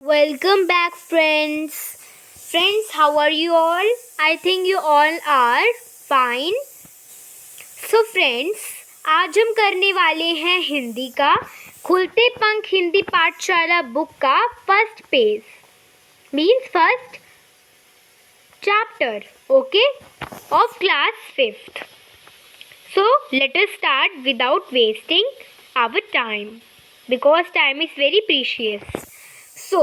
Welcome back, friends. Friends, how are you all? I think you all are fine. So, friends, आज हम करने वाले हैं हिंदी का खुलते पंख हिंदी पाठशाला बुक का first page means first chapter, okay, of class 5th. So, let us start without wasting our time because time is very precious. So,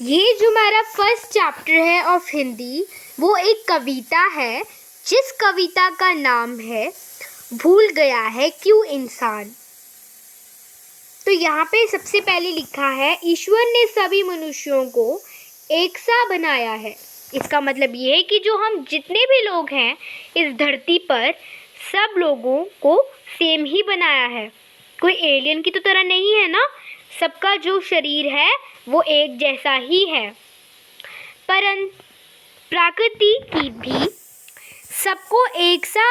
ये जो हमारा फर्स्ट चैप्टर है ऑफ हिंदी वो एक कविता है जिस कविता का नाम है भूल गया है क्यों इंसान। तो यहाँ पे सबसे पहले लिखा है ईश्वर ने सभी मनुष्यों को एक सा बनाया है। इसका मतलब ये है कि जो हम जितने भी लोग हैं इस धरती पर सब लोगों को सेम ही बनाया है। कोई एलियन की तो तरह नहीं है ना, सबका जो शरीर है वो एक जैसा ही है। परंतु प्रकृति की भी सबको एक सा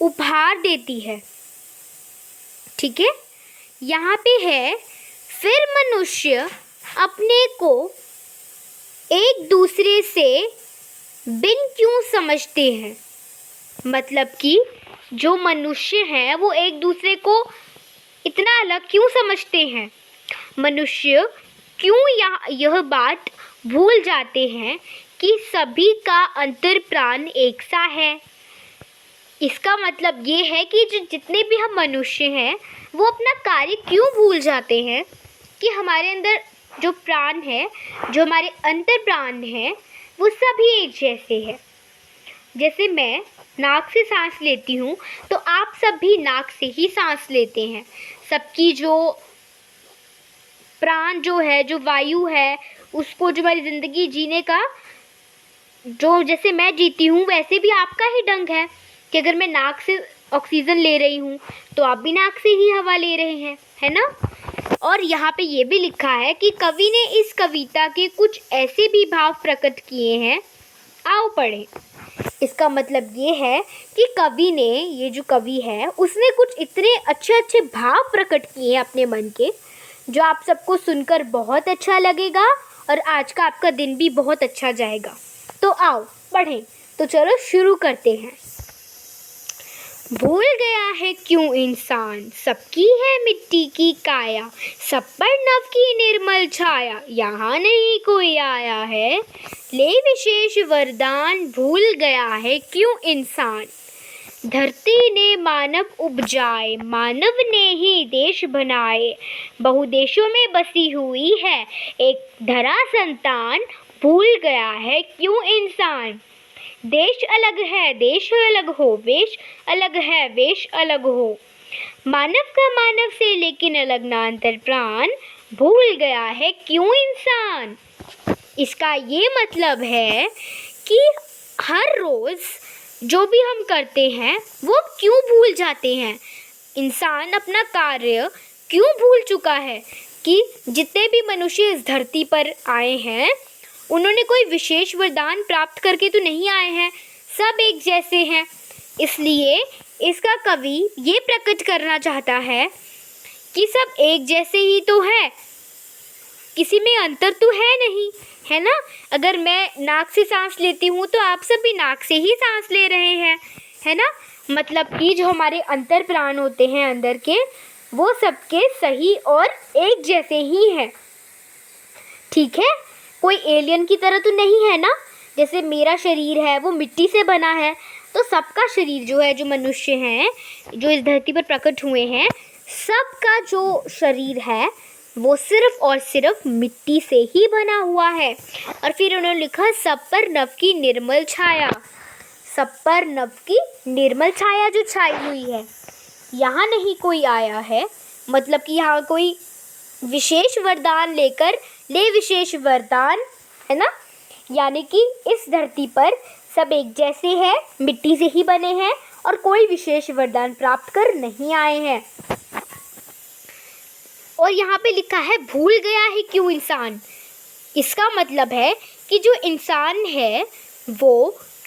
उपहार देती है। ठीक है, यहाँ पे है फिर मनुष्य अपने को एक दूसरे से भिन्न क्यों समझते हैं। मतलब कि जो मनुष्य हैं वो एक दूसरे को इतना अलग क्यों समझते हैं। मनुष्य क्यों यह बात भूल जाते हैं कि सभी का अंतर प्राण एक सा है। इसका मतलब ये है कि जो जितने भी हम मनुष्य हैं वो अपना कार्य क्यों भूल जाते हैं कि हमारे अंदर जो प्राण है, जो हमारे अंतर प्राण हैं, वो सभी एक जैसे हैं। जैसे मैं नाक से सांस लेती हूँ तो आप सब भी नाक से ही सांस लेते हैं। सबकी जो प्राण जो है, जो वायु है, उसको जो हमारी ज़िंदगी जीने का जो जैसे मैं जीती हूँ वैसे भी आपका ही ढंग है कि अगर मैं नाक से ऑक्सीजन ले रही हूँ तो आप भी नाक से ही हवा ले रहे हैं, है ना। और यहाँ पे ये भी लिखा है कि कवि ने इस कविता के कुछ ऐसे भी भाव प्रकट किए हैं, आओ पढ़ें। इसका मतलब ये है कि कवि ने, ये जो कवि है उसने कुछ इतने अच्छे अच्छे भाव प्रकट किए हैं अपने मन के जो आप सबको सुनकर बहुत अच्छा लगेगा और आज का आपका दिन भी बहुत अच्छा जाएगा। तो आओ पढ़ें। तो चलो शुरू करते हैं। भूल गया है क्यों इंसान, सबकी है मिट्टी की काया, सब पर नभ की निर्मल छाया, यहाँ नहीं कोई आया है ले विशेष वरदान। भूल गया है क्यों इंसान, धरती ने मानव उपजाए, मानव ने ही देश बनाए, बहु देशों में बसी हुई है एक धरा संतान। भूल गया है क्यों इंसान, देश अलग है देश अलग हो, वेश अलग है वेश अलग हो, मानव का मानव से लेकिन अलग ना अंतर प्राण। भूल गया है क्यों इंसान। इसका ये मतलब है कि हर रोज़ जो भी हम करते हैं वो क्यों भूल जाते हैं। इंसान अपना कार्य क्यों भूल चुका है कि जितने भी मनुष्य इस धरती पर आए हैं उन्होंने कोई विशेष वरदान प्राप्त करके तो नहीं आए हैं, सब एक जैसे हैं। इसलिए इसका कवि ये प्रकट करना चाहता है कि सब एक जैसे ही तो है, किसी में अंतर तो है नहीं, है ना। अगर मैं नाक से सांस लेती हूँ तो आप सब भी नाक से ही सांस ले रहे हैं, है ना। मतलब कि जो हमारे अंतर प्राण होते हैं अंदर के वो सबके सही और एक जैसे ही हैं। ठीक है, कोई एलियन की तरह तो नहीं है ना। जैसे मेरा शरीर है वो मिट्टी से बना है तो सबका शरीर जो है, जो मनुष्य हैं जो इस धरती पर प्रकट हुए हैं, सबका जो शरीर है वो सिर्फ और सिर्फ मिट्टी से ही बना हुआ है। और फिर उन्होंने लिखा सब पर नभ की निर्मल छाया, सब पर नभ की निर्मल छाया जो छाई हुई है, यहाँ नहीं कोई आया है। मतलब कि यहाँ कोई विशेष वरदान लेकर ले विशेष वरदान, है ना। यानी कि इस धरती पर सब एक जैसे हैं, मिट्टी से ही बने हैं और कोई विशेष वरदान प्राप्त कर नहीं आए हैं। और यहाँ पे लिखा है भूल गया है क्यों इंसान। इसका मतलब है कि जो इंसान है वो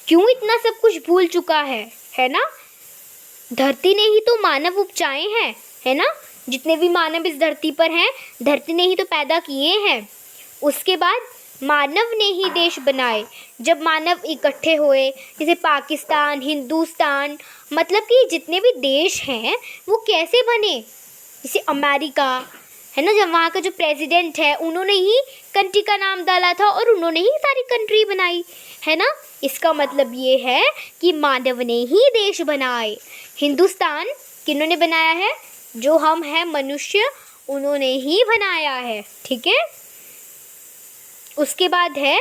क्यों इतना सब कुछ भूल चुका है ना। धरती ने ही तो मानव उपजाए हैं, है ना। जितने भी मानव इस धरती पर हैं धरती ने ही तो पैदा किए हैं। उसके बाद मानव ने ही देश बनाए। जब मानव इकट्ठे हुए, जैसे पाकिस्तान, हिंदुस्तान, मतलब कि जितने भी देश हैं वो कैसे बने। जैसे अमेरिका है ना, जब वहाँ का जो प्रेसिडेंट है उन्होंने ही कंट्री का नाम डाला था और उन्होंने ही सारी कंट्री बनाई, है ना। इसका मतलब ये है कि मानव ने ही देश बनाए। हिंदुस्तान किन्होंने बनाया है? जो हम हैं मनुष्य, उन्होंने ही बनाया है, ठीक है। उसके बाद है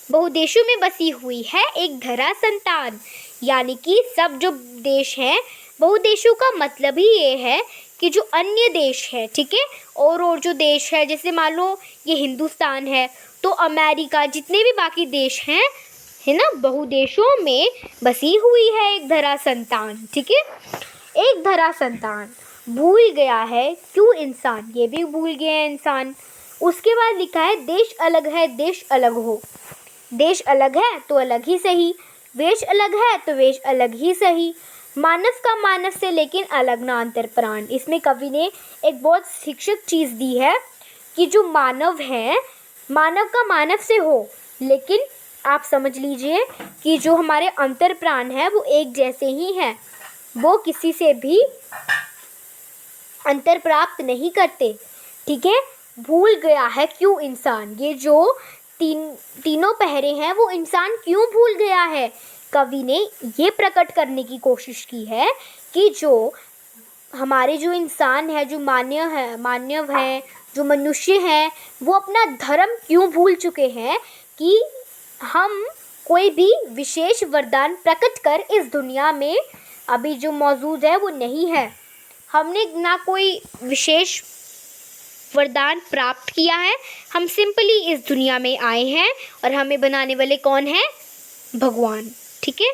बहुदेशों में बसी हुई है एक धरा संतान, यानी कि सब जो देश हैं, बहुदेशों का मतलब ही ये है कि जो अन्य देश है, ठीक है, और जो देश है, जैसे मान लो ये हिंदुस्तान है तो अमेरिका, जितने भी बाकी देश हैं, है ना, बहुदेशों में बसी हुई है एक धरा संतान, ठीक है। एक धरा संतान भूल गया है क्यों इंसान, ये भी भूल गया है इंसान। उसके बाद लिखा है देश अलग है देश अलग हो। देश अलग है तो अलग ही सही, वेश अलग है तो वेश अलग ही सही। मानव का मानव से लेकिन अलग ना अंतर प्राण। इसमें कवि ने एक बहुत शिक्षक चीज़ दी है कि जो मानव है, मानव का मानव से हो, लेकिन आप समझ लीजिए कि जो हमारे अंतर प्राण है वो एक जैसे ही हैं, वो किसी से भी अंतर प्राप्त नहीं करते, ठीक है। भूल गया है क्यों इंसान, ये जो तीनों पहरे हैं वो इंसान क्यों भूल गया है। कवि ने ये प्रकट करने की कोशिश की है कि जो हमारे जो इंसान है, जो मानव है, जो मनुष्य हैं, वो अपना धर्म क्यों भूल चुके हैं कि हम कोई भी विशेष वरदान प्रकट कर इस दुनिया में अभी जो मौजूद है वो नहीं है। हमने ना कोई विशेष वरदान प्राप्त किया है, हम सिंपली इस दुनिया में आए हैं और हमें बनाने वाले कौन हैं? भगवान, ठीक है।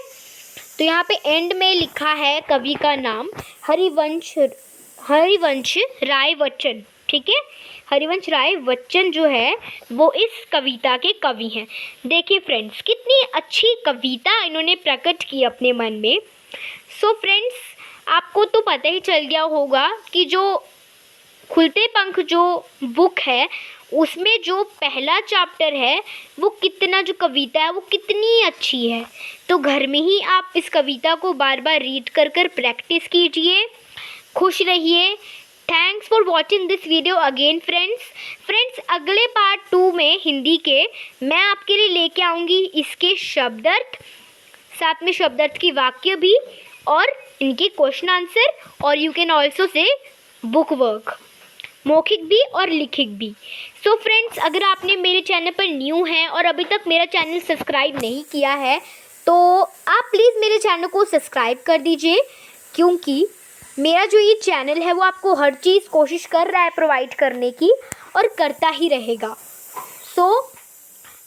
तो यहाँ पे एंड में लिखा है कवि का नाम हरिवंश राय बच्चन, ठीक है। हरिवंश राय बच्चन जो है वो इस कविता के कवि हैं। देखिए फ्रेंड्स, कितनी अच्छी कविता इन्होंने प्रकट की अपने मन में। सो फ्रेंड्स, आपको तो पता ही चल गया होगा कि जो खुलते पंख जो बुक है उसमें जो पहला चैप्टर है वो कितना, जो कविता है वो कितनी अच्छी है। तो घर में ही आप इस कविता को बार बार रीड कर कर प्रैक्टिस कीजिए। खुश रहिए। Thanks for watching this video again friends. अगले पार्ट 2 में हिंदी के मैं आपके लिए लेके आऊँगी इसके शब्दार्थ, साथ में शब्दार्थ की वाक्य भी और इनके क्वेश्चन आंसर, और you can also say book work, मौखिक भी और लिखित भी। सो फ्रेंड्स, अगर आपने मेरे चैनल पर न्यू हैं और अभी तक मेरा चैनल सब्सक्राइब नहीं किया है तो आप प्लीज़ मेरे चैनल को सब्सक्राइब कर दीजिए, क्योंकि मेरा जो ये चैनल है वो आपको हर चीज़ कोशिश कर रहा है प्रोवाइड करने की और करता ही रहेगा। So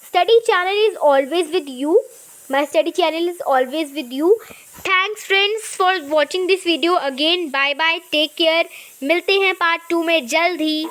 study channel is always with you, my study channel is always with you. Thanks friends for watching this video again. Bye bye, take care. मिलते हैं पार्ट 2 में जल्द ही।